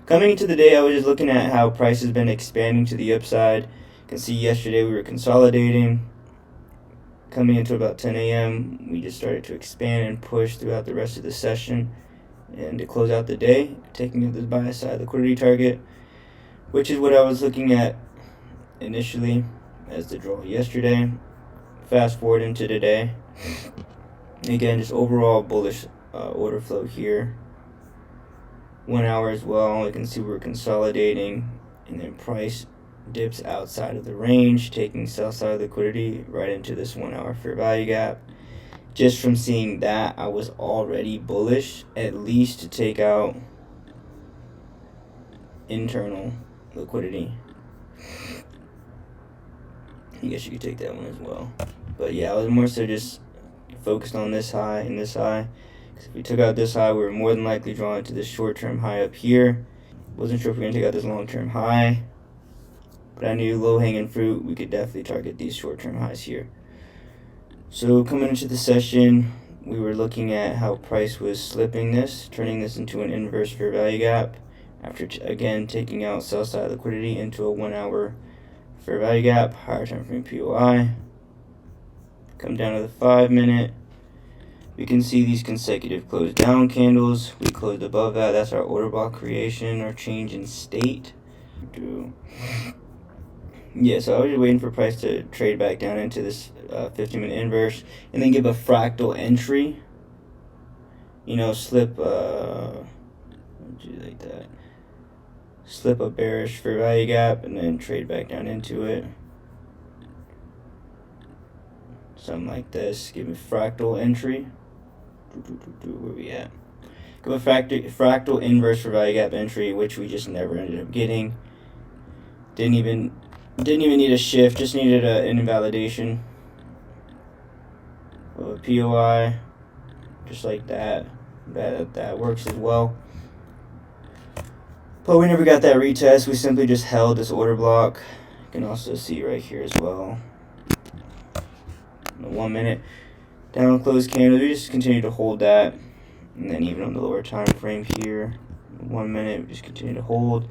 Coming into the day, I was just looking at how price has been expanding to the upside. You can see yesterday we were consolidating. Coming into about 10 a.m., we just started to expand and push throughout the rest of the session. And to close out the day, taking out this buy side liquidity target, which is what I was looking at initially as the draw yesterday. Fast forward into today. Again, just overall bullish order flow here. 1 hour as well. You can see we're consolidating, and then price dips outside of the range, taking sell side liquidity right into this 1 hour fair value gap. Just from seeing that, I was already bullish, at least to take out internal liquidity. I guess you could take that one as well. But yeah, I was more so just focused on this high and this high. Because if we took out this high, we were more than likely drawn to this short-term high up here. Wasn't sure if we were going to take out this long-term high. But I knew low-hanging fruit, we could definitely target these short-term highs here. So coming into the session, we were looking at how price was slipping this, turning this into an inverse fair value gap. After, again, taking out sell-side liquidity into a 1 hour fair value gap, higher time frame POI. Come down to the 5 minute. We can see these consecutive close down candles. We closed above that. That's our order block creation or change in state. Yeah, so I was just waiting for price to trade back down into this 15-minute inverse and then give a fractal entry. You know, slip like that. Slip a bearish fair value gap and then trade back down into it. Something like this. Give me fractal entry. Where we at? Give a fractal inverse fair value gap entry, which we just never ended up getting. Didn't even need a shift. Just needed an invalidation of a POI, just like that. That works as well. But we never got that retest. We simply just held this order block. You can also see right here as well. The 1 minute down close candle. We just continue to hold that. And then even on the lower time frame here, 1 minute, we just continue to hold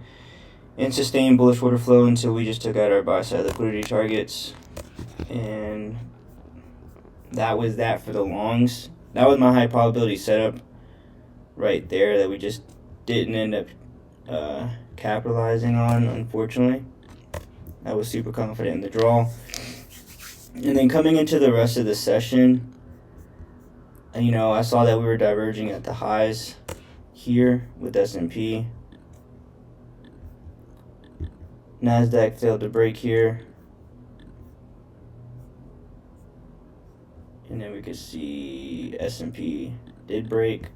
and sustain bullish order flow until we just took out our buy side liquidity targets. And that was that for the longs. That was my high probability setup right there that we just didn't end up capitalizing on, unfortunately. I was super confident in the draw. And then coming into the rest of the session, you know, I saw that we were diverging at the highs here with S&P. NASDAQ failed to break here. And then we could see S&P did break.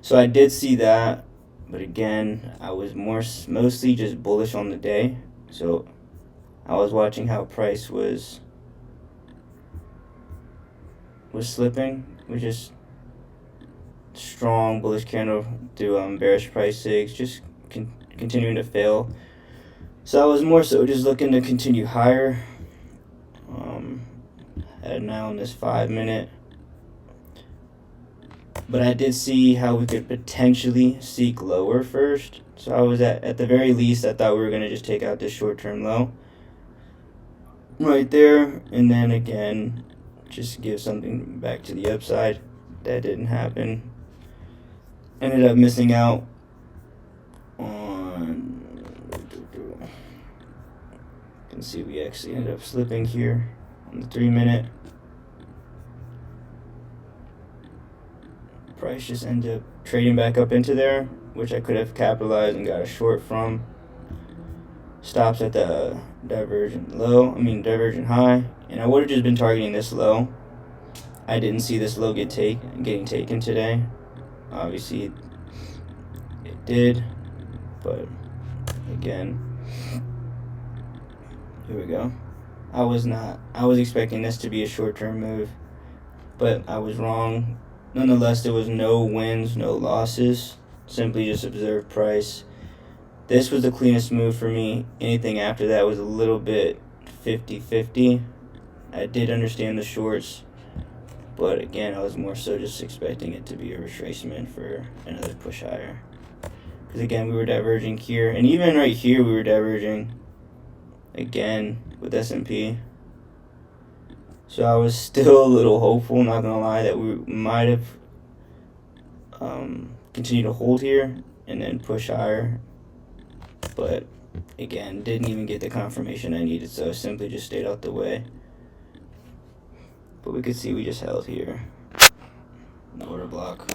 So I did see that. But again, I was mostly just bullish on the day. So I was watching how price was slipping. Was just strong bullish candle through bearish price sigs, just continuing to fail. So I was more so just looking to continue higher. At now in this 5 minute. But I did see how we could potentially seek lower first. So I was at the very least, I thought we were going to just take out this short-term low right there. And then again, just give something back to the upside. That didn't happen. Ended up missing out on... You can see we actually ended up slipping here on the 3 minute. Price just ended up trading back up into there, which I could have capitalized and got a short from. Stops at the divergent high, and I would have just been targeting this low. I didn't see this low getting taken today. Obviously it did, but again, here we go. I was expecting this to be a short-term move, but I was wrong. Nonetheless, there was no wins, no losses. Simply just observed price. This was the cleanest move for me. Anything after that was a little bit 50-50. I did understand the shorts, but again, I was more so just expecting it to be a retracement for another push higher. Because again, we were diverging here, and even right here we were diverging again with S&P. So I was still a little hopeful, not gonna lie, that we might have continued to hold here and then push higher. But again, didn't even get the confirmation I needed, so I simply just stayed out the way. But we could see we just held here. The order block.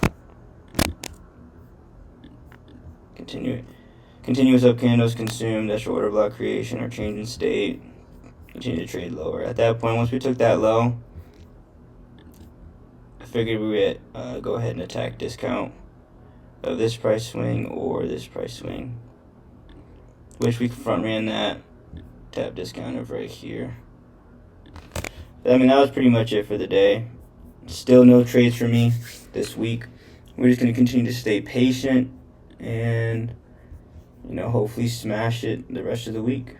Continuous up candles consumed. That's your order block creation or change in state. Continue to trade lower. At that point, once we took that low, I figured we would go ahead and attack discount of this price swing or this price swing, which we front ran that tap discount of right here. But, I mean, that was pretty much it for the day. Still no trades for me this week. We're just going to continue to stay patient and, hopefully smash it the rest of the week.